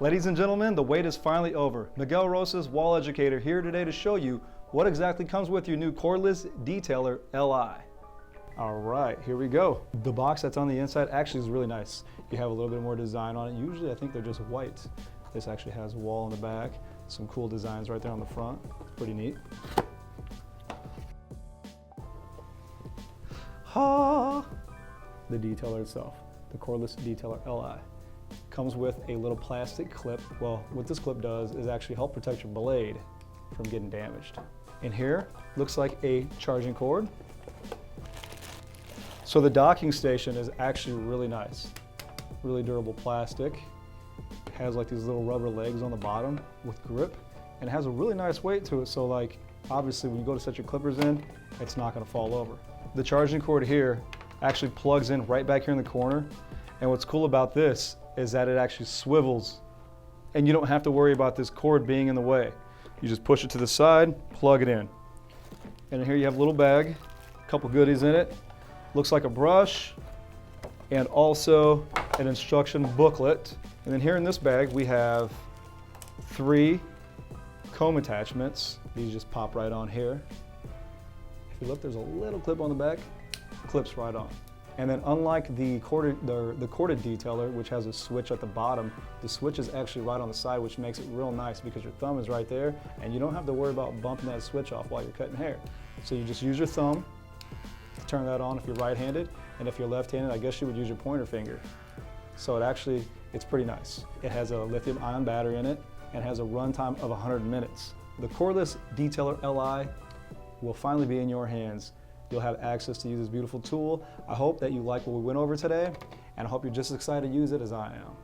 Ladies and gentlemen, the wait is finally over. Miguel Rosas, Wahl Educator, here today to show you what exactly comes with your new cordless detailer LI. All right, here we go. The box that's on the inside actually is really nice. You have a little bit more design on it. Usually I think they're just white. This actually has Wahl in the back, some cool designs right there on the front. It's pretty neat. The detailer itself, the cordless detailer LI. Comes with a little plastic clip. Well, what this clip does is actually help protect your blade from getting damaged. In here, looks like a charging cord. So the docking station is actually really nice. Really durable plastic. It has like these little rubber legs on the bottom with grip, and it has a really nice weight to it, so like obviously when you go to set your clippers in, it's not gonna fall over. The charging cord here actually plugs in right back here in the corner, and what's cool about this is that it actually swivels, and you don't have to worry about this cord being in the way. You just push it to the side, plug it in. And in here you have a little bag, a couple goodies in it. Looks like a brush, and also an instruction booklet. And then here in this bag we have 3 comb attachments. These just pop right on here. If you look, there's a little clip on the back, clips right on. And then unlike the corded detailer, which has a switch at the bottom, the switch is actually right on the side, which makes it real nice because your thumb is right there and you don't have to worry about bumping that switch off while you're cutting hair. So you just use your thumb to turn that on if you're right-handed, and if you're left-handed, I guess you would use your pointer finger. So it's pretty nice. It has a lithium-ion battery in it and has a runtime of 100 minutes. The cordless detailer LI will finally be in your hands. You'll have access to use this beautiful tool. I hope that you like what we went over today, and I hope you're just as excited to use it as I am.